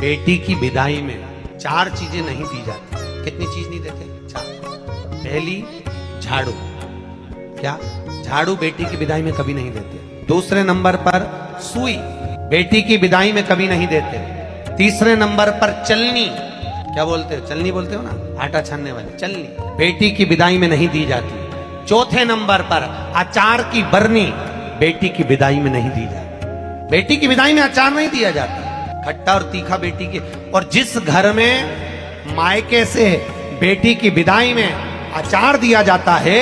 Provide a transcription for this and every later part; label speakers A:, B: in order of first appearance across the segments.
A: बेटी की विदाई में 4 चीजें नहीं दी जाती। कितनी चीज नहीं देते? 4। पहली, झाड़ू। क्या? झाड़ू बेटी की विदाई में कभी नहीं देते। दूसरे नंबर पर सुई, बेटी की विदाई में कभी नहीं देते। तीसरे नंबर पर चलनी। क्या बोलते हो? चलनी बोलते हो ना, आटा छानने वाली चलनी, बेटी की विदाई में नहीं दी जाती। चौथे नंबर पर अचार की बरनी, बेटी की विदाई में नहीं दी जाती। बेटी की विदाई में अचार नहीं दिया जाता, खट्टा और तीखा बेटी के। और जिस घर में मायके से बेटी की विदाई में अचार दिया जाता है,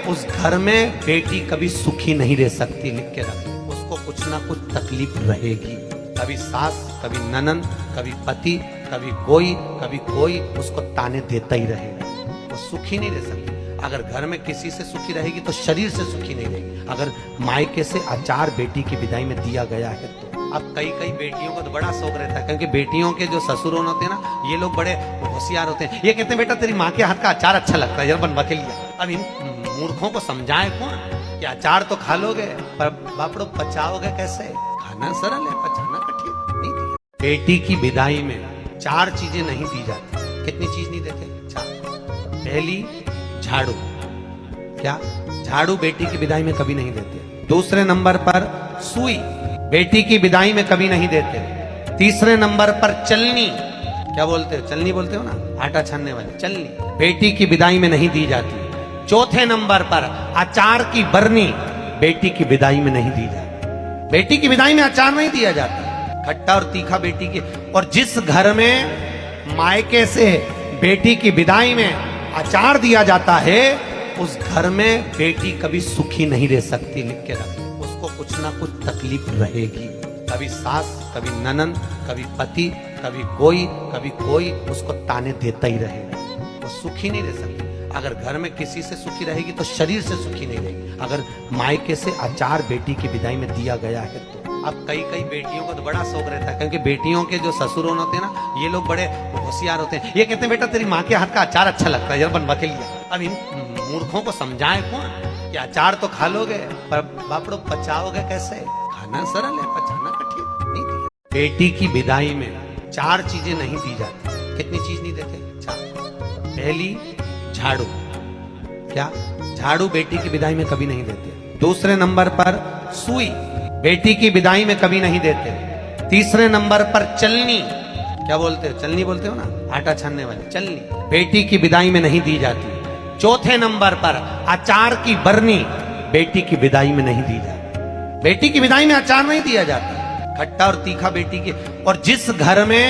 A: उस घर में बेटी कभी सुखी नहीं रह सकती। लिख के रख, उसको कुछ ना कुछ तकलीफ रहेगी। कभी सास, कभी ननंद, कभी पति, कभी कोई उसको ताने देता ही रहेगा। वो सुखी नहीं रह सकती। अगर घर में किसी से सुखी रहेगी तो शरीर से सुखी नहीं रहेगी। अगर मायके से अचार बेटी की विदाई में दिया गया है तो। अब कई बेटियों को तो बड़ा शौक रहता है, क्योंकि बेटियों के जो ससुर होते हैं ना, ये लोग बड़े होशियार होते हैं। ये कहते हैं बेटा तेरी माँ के हाथ का अचार अच्छा लगता है, यार बनवा के लिया। अब इन मूर्खों को समझाए कौन कि अचार तो खा लोगे पर बापड़ो पचाओगे कैसे? खाना सरल है, पचाना कठिन नहीं दिया। बेटी की विदाई में 4 चीजें नहीं दी जाती। कितनी चीज नहीं देते? 4। पहली, झाड़ू। क्या? झाड़ू बेटी की विदाई में कभी नहीं देते। दूसरे नंबर पर सुई, बेटी की विदाई में कभी नहीं देते। तीसरे नंबर पर चलनी। क्या बोलते हो? चलनी बोलते हो ना, आटा छानने वाली चलनी, बेटी की विदाई में नहीं दी जाती। चौथे नंबर पर अचार की बरनी, बेटी की विदाई में नहीं दी जाती। बेटी की विदाई में अचार नहीं दिया जाता, खट्टा और तीखा बेटी के। और जिस घर में मायके से बेटी की विदाई में अचार दिया जाता है, उस घर में बेटी कभी सुखी नहीं रह सकती। लिख के रख, उसको कुछ ना कुछ तकलीफ रहेगी। कभी सास, कभी ननंद, कभी पति, कभी कोई उसको ताने देता ही रहेगा। वो सुखी नहीं रह सकती। अगर घर में किसी से सुखी रहेगी तो शरीर से सुखी नहीं रहेगी। अगर मायके से अचार बेटी की विदाई में दिया गया है तो। अब कई बेटियों को तो बड़ा शौक रहता है, क्योंकि बेटियों के जो ससुर होते हैं ना, ये लोग बड़े होशियार होते हैं। ये कहते हैं बेटा तेरी माँ के हाथ का अचार अच्छा लगता है, यार बनवा के लिया। अब इन मूर्खों को समझाए कौन कि अचार तो खा लोगे पर बापड़ो पचाओगे कैसे? खाना सरल है, पचाना कठिन नहीं दिया। बेटी की विदाई में 4 चीजें नहीं दी जाती। कितनी चीज नहीं देते? 4। पहली, झाड़ू। क्या? झाड़ू बेटी की विदाई में कभी नहीं देते। दूसरे नंबर पर सुई, बेटी की विदाई में कभी नहीं देते। तीसरे नंबर पर चलनी। क्या बोलते हो? चलनी बोलते हो ना, आटा छानने वाली चलनी, बेटी की विदाई में नहीं दी जाती। चौथे नंबर पर अचार की बरनी, बेटी की विदाई में नहीं दी जाती। बेटी की विदाई में अचार नहीं दिया जाता, खट्टा और तीखा बेटी के। और जिस घर में